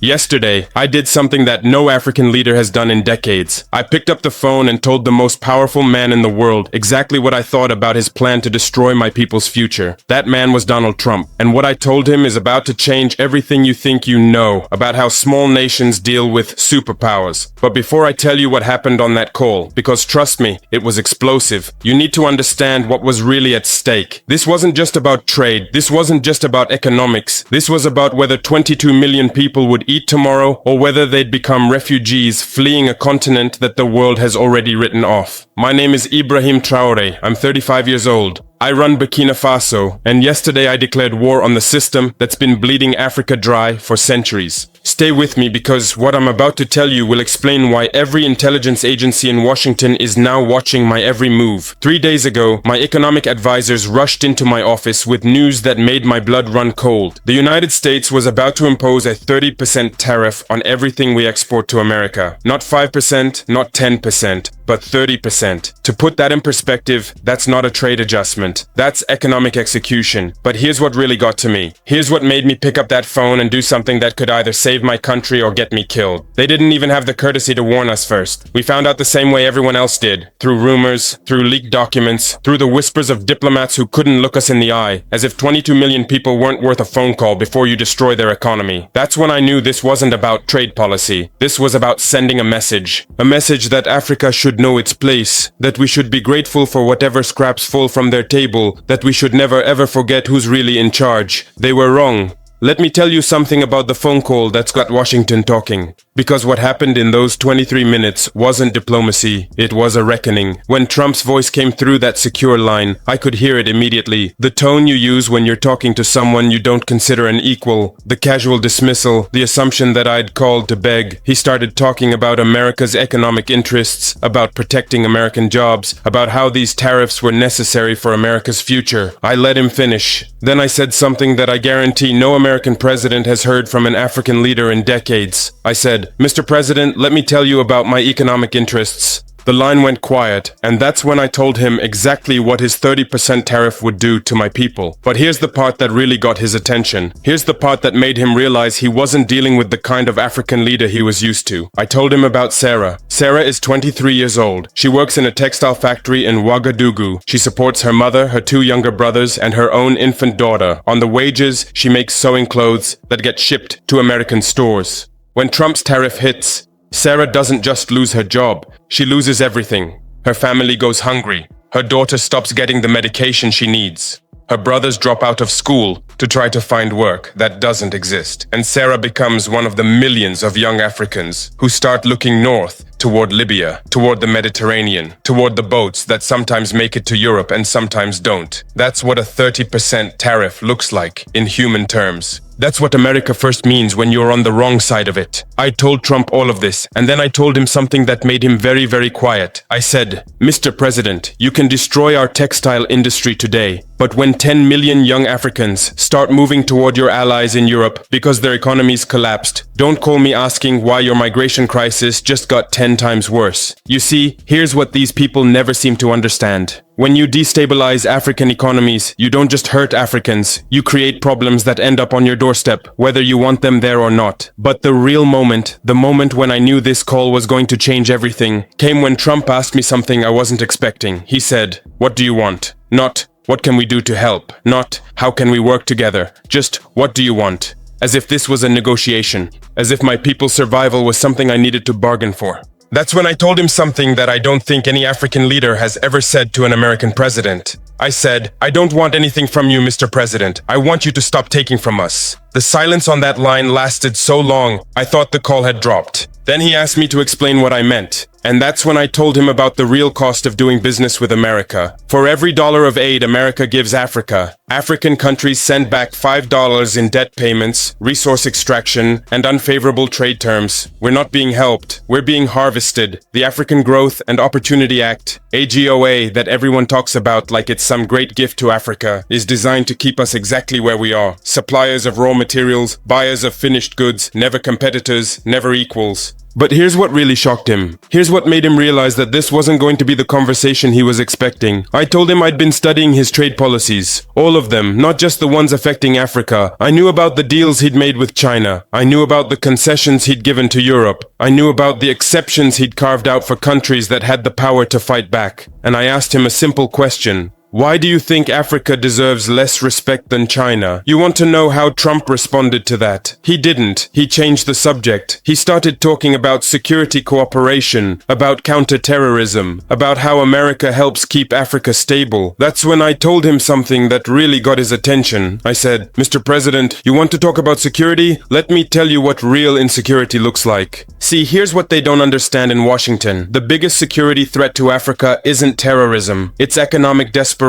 Yesterday, I did something that no African leader has done in decades. I picked up the phone and told the most powerful man in the world exactly what I thought about his plan to destroy my people's future. That man was Donald Trump, and what I told him is about to change everything you think you know about how small nations deal with superpowers. But before I tell you what happened on that call, because trust me, it was explosive, you need to understand what was really at stake. This wasn't just about trade, this wasn't just about economics, this was about whether 22 million people would eat tomorrow or whether they'd become refugees fleeing a continent that the world has already written off. My name is Ibrahim Traoré. I'm 35 years old. I run Burkina Faso, and yesterday I declared war on the system that's been bleeding Africa dry for centuries. Stay with me because what I'm about to tell you will explain why every intelligence agency in Washington is now watching my every move. 3 days ago, my economic advisors rushed into my office with news that made my blood run cold. The United States was about to impose a 30% tariff on everything we export to America. Not 5%, not 10%, but 30%. To put that in perspective, that's not a trade adjustment. That's economic execution. But here's what really got to me. Here's what made me pick up that phone and do something that could either save my country or get me killed. They didn't even have the courtesy to warn us first. We found out the same way everyone else did. Through rumors, through leaked documents, through the whispers of diplomats who couldn't look us in the eye, as if 22 million people weren't worth a phone call before you destroy their economy. That's when I knew this wasn't about trade policy. This was about sending a message. A message that Africa should know its place, that we should be grateful for whatever scraps fall from their table, that we should never ever forget who's really in charge. They were wrong. Let me tell you something about the phone call that's got Washington talking. Because what happened in those 23 minutes wasn't diplomacy, it was a reckoning. When Trump's voice came through that secure line, I could hear it immediately. The tone you use when you're talking to someone you don't consider an equal, the casual dismissal, the assumption that I'd called to beg. He started talking about America's economic interests, about protecting American jobs, about how these tariffs were necessary for America's future. I let him finish. Then I said something that I guarantee no American president has heard from an African leader in decades. I said, "Mr. President, let me tell you about my economic interests." The line went quiet, and that's when I told him exactly what his 30% tariff would do to my people. But here's the part that really got his attention. Here's the part that made him realize he wasn't dealing with the kind of African leader he was used to. I told him about Sarah. Sarah is 23 years old. She works in a textile factory in Ouagadougou. She supports her mother, her 2 younger brothers, and her own infant daughter. On the wages, she makes sewing clothes that get shipped to American stores. When Trump's tariff hits, Sarah doesn't just lose her job, she loses everything. Her family goes hungry. Her daughter stops getting the medication she needs. Her brothers drop out of school to try to find work that doesn't exist. And Sarah becomes one of the millions of young Africans who start looking north toward Libya, toward the Mediterranean, toward the boats that sometimes make it to Europe and sometimes don't. That's what a 30% tariff looks like in human terms. That's what America first means when you're on the wrong side of it. I told Trump all of this, and then I told him something that made him very, very quiet. I said, "Mr. President, you can destroy our textile industry today, but when 10 million young Africans start moving toward your allies in Europe because their economies collapsed, don't call me asking why your migration crisis just got 10 times worse." You see, here's what these people never seem to understand. When you destabilize African economies, you don't just hurt Africans, you create problems that end up on your doorstep, whether you want them there or not. But the real moment, the moment when I knew this call was going to change everything, came when Trump asked me something I wasn't expecting. He said, "What do you want?" Not, "What can we do to help?" Not, "How can we work together?" Just, "What do you want?" As if this was a negotiation. As if my people's survival was something I needed to bargain for. That's when I told him something that I don't think any African leader has ever said to an American president. I said, "I don't want anything from you, Mr. President. I want you to stop taking from us." The silence on that line lasted so long, I thought the call had dropped. Then he asked me to explain what I meant. And that's when I told him about the real cost of doing business with America. For every dollar of aid America gives Africa, African countries send back $5 in debt payments, resource extraction, and unfavorable trade terms. We're not being helped. We're being harvested. The African Growth and Opportunity Act, AGOA, that everyone talks about like it's some great gift to Africa, is designed to keep us exactly where we are. Suppliers of raw materials, buyers of finished goods, never competitors, never equals. But here's what really shocked him. Here's what made him realize that this wasn't going to be the conversation he was expecting. I told him I'd been studying his trade policies. All of them, not just the ones affecting Africa. I knew about the deals he'd made with China. I knew about the concessions he'd given to Europe. I knew about the exceptions he'd carved out for countries that had the power to fight back. And I asked him a simple question. Why do you think Africa deserves less respect than China? You want to know how Trump responded to that? He didn't. He changed the subject. He started talking about security cooperation, about counter-terrorism, about how America helps keep Africa stable. That's when I told him something that really got his attention. I said, Mr. President, you want to talk about security? Let me tell you what real insecurity looks like. See, here's what they don't understand in Washington. The biggest security threat to Africa isn't terrorism. It's economic desperation.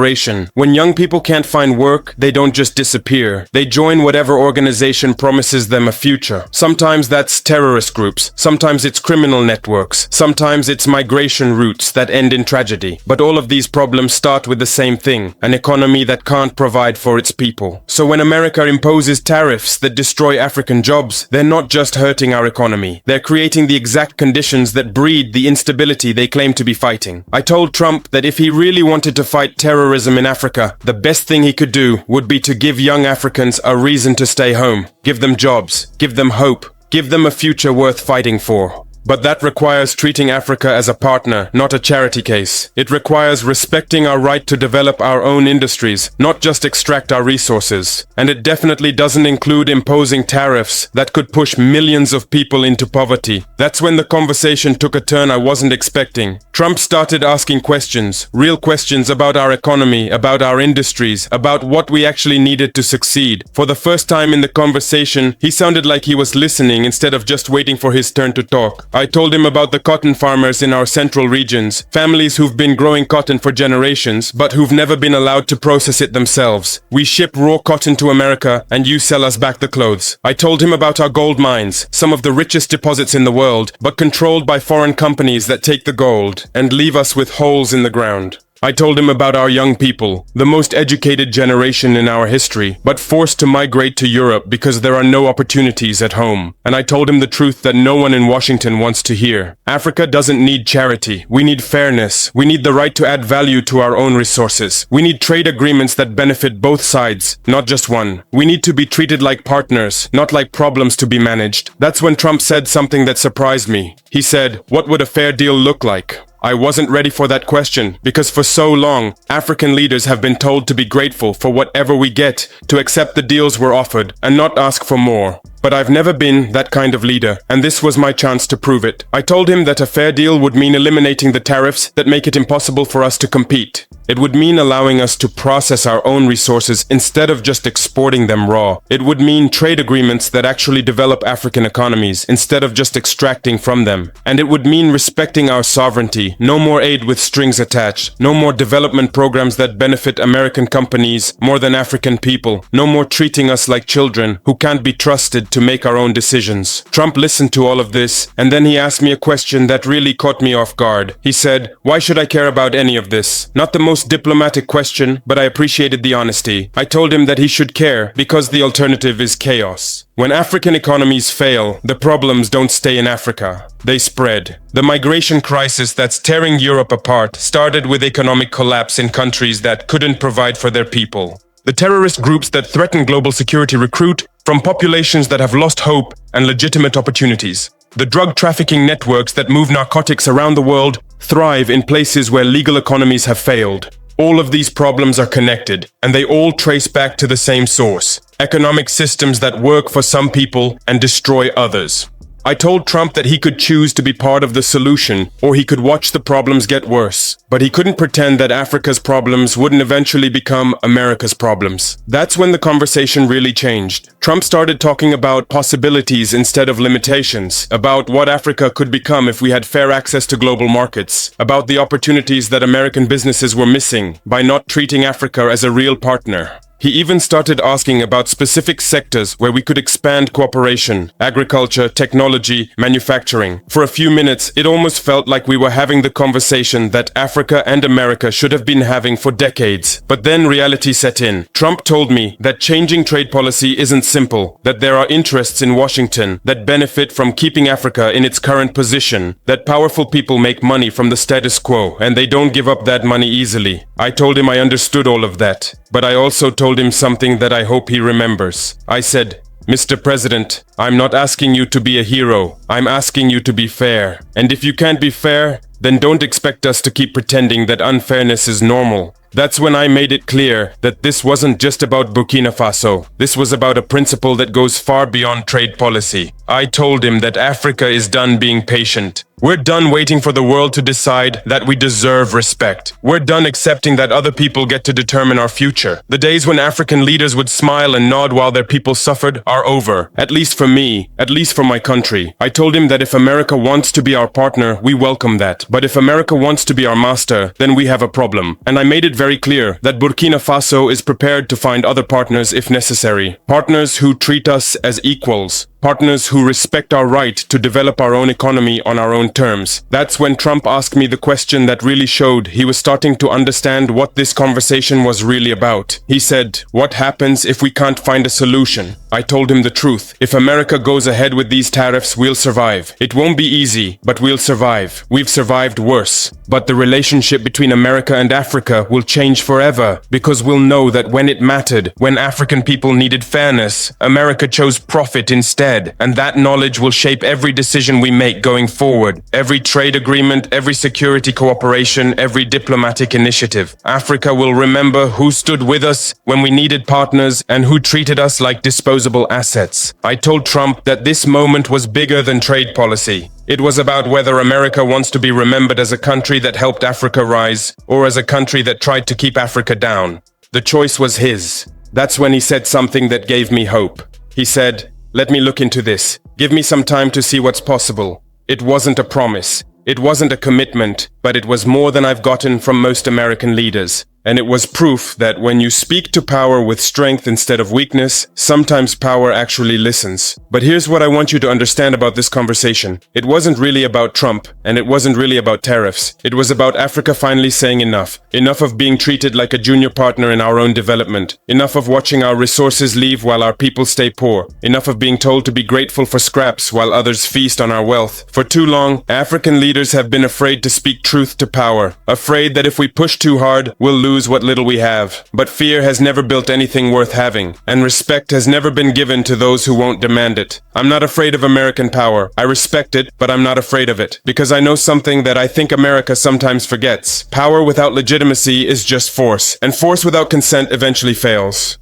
When young people can't find work, they don't just disappear. They join whatever organization promises them a future. Sometimes that's terrorist groups. Sometimes it's criminal networks. Sometimes it's migration routes that end in tragedy. But all of these problems start with the same thing, an economy that can't provide for its people. So when America imposes tariffs that destroy African jobs, they're not just hurting our economy. They're creating the exact conditions that breed the instability they claim to be fighting. I told Trump that if he really wanted to fight terrorism in Africa, the best thing he could do would be to give young Africans a reason to stay home, give them jobs, give them hope, give them a future worth fighting for. But that requires treating Africa as a partner, not a charity case. It requires respecting our right to develop our own industries, not just extract our resources. And it definitely doesn't include imposing tariffs that could push millions of people into poverty. That's when the conversation took a turn I wasn't expecting. Trump started asking questions, real questions about our economy, about our industries, about what we actually needed to succeed. For the first time in the conversation, he sounded like he was listening instead of just waiting for his turn to talk. I told him about the cotton farmers in our central regions, families who've been growing cotton for generations, but who've never been allowed to process it themselves. We ship raw cotton to America, and you sell us back the clothes. I told him about our gold mines, some of the richest deposits in the world, but controlled by foreign companies that take the gold and leave us with holes in the ground. I told him about our young people, the most educated generation in our history, but forced to migrate to Europe because there are no opportunities at home. And I told him the truth that no one in Washington wants to hear. Africa doesn't need charity. We need fairness. We need the right to add value to our own resources. We need trade agreements that benefit both sides, not just one. We need to be treated like partners, not like problems to be managed. That's when Trump said something that surprised me. He said, "What would a fair deal look like?" I wasn't ready for that question, because for so long, African leaders have been told to be grateful for whatever we get, to accept the deals we're offered, and not ask for more. But I've never been that kind of leader, and this was my chance to prove it. I told him that a fair deal would mean eliminating the tariffs that make it impossible for us to compete. It would mean allowing us to process our own resources instead of just exporting them raw. It would mean trade agreements that actually develop African economies instead of just extracting from them. And it would mean respecting our sovereignty. No more aid with strings attached. No more development programs that benefit American companies more than African people. No more treating us like children who can't be trusted to make our own decisions. Trump listened to all of this, and then he asked me a question that really caught me off guard. He said, "Why should I care about any of this?" Not the most diplomatic question, but I appreciated the honesty. I told him that he should care because the alternative is chaos. When African economies fail, the problems don't stay in Africa. They spread. The migration crisis that's tearing Europe apart started with economic collapse in countries that couldn't provide for their people. The terrorist groups that threaten global security recruit from populations that have lost hope and legitimate opportunities. The drug trafficking networks that move narcotics around the world thrive in places where legal economies have failed. All of these problems are connected, and they all trace back to the same source: economic systems that work for some people and destroy others. I told Trump that he could choose to be part of the solution, or he could watch the problems get worse. But he couldn't pretend that Africa's problems wouldn't eventually become America's problems. That's when the conversation really changed. Trump started talking about possibilities instead of limitations, about what Africa could become if we had fair access to global markets, about the opportunities that American businesses were missing by not treating Africa as a real partner. He even started asking about specific sectors where we could expand cooperation: agriculture, technology, manufacturing. For a few minutes, it almost felt like we were having the conversation that Africa and America should have been having for decades. But then reality set in. Trump told me that changing trade policy isn't simple, that there are interests in Washington that benefit from keeping Africa in its current position, that powerful people make money from the status quo and they don't give up that money easily. I told him I understood all of that, but I also told him something that I hope he remembers. I said, "Mr. President, I'm not asking you to be a hero. I'm asking you to be fair. And if you can't be fair, then don't expect us to keep pretending that unfairness is normal." That's when I made it clear that this wasn't just about Burkina Faso. This was about a principle that goes far beyond trade policy. I told him that Africa is done being patient. We're done waiting for the world to decide that we deserve respect. We're done accepting that other people get to determine our future. The days when African leaders would smile and nod while their people suffered are over. At least for me, at least for my country. I told him that if America wants to be our partner, we welcome that. But if America wants to be our master, then we have a problem. And I made it very clear that Burkina Faso is prepared to find other partners if necessary. Partners who treat us as equals. Partners who respect our right to develop our own economy on our own terms. That's when Trump asked me the question that really showed he was starting to understand what this conversation was really about. He said, "What happens if we can't find a solution?" I told him the truth. If America goes ahead with these tariffs, we'll survive. It won't be easy, but we'll survive. We've survived worse. But the relationship between America and Africa will change forever, because we'll know that when it mattered, when African people needed fairness, America chose profit instead. And that knowledge will shape every decision we make going forward. Every trade agreement, every security cooperation, every diplomatic initiative. Africa will remember who stood with us when we needed partners and who treated us like disposable assets. I told Trump that this moment was bigger than trade policy. It was about whether America wants to be remembered as a country that helped Africa rise, or as a country that tried to keep Africa down. The choice was his. That's when he said something that gave me hope. He said, "Let me look into this. Give me some time to see what's possible." It wasn't a promise. It wasn't a commitment, but it was more than I've gotten from most American leaders. And it was proof that when you speak to power with strength instead of weakness, sometimes power actually listens. But here's what I want you to understand about this conversation. It wasn't really about Trump, and it wasn't really about tariffs. It was about Africa finally saying enough. Enough of being treated like a junior partner in our own development. Enough of watching our resources leave while our people stay poor. Enough of being told to be grateful for scraps while others feast on our wealth. For too long, African leaders have been afraid to speak truth to power. Afraid that if we push too hard, we'll lose what little we have. But fear has never built anything worth having, and respect has never been given to those who won't demand it. I'm not afraid of American power. I respect it, but I'm not afraid of it, because I know something that I think America sometimes forgets. Power without legitimacy is just force, and force without consent eventually fails.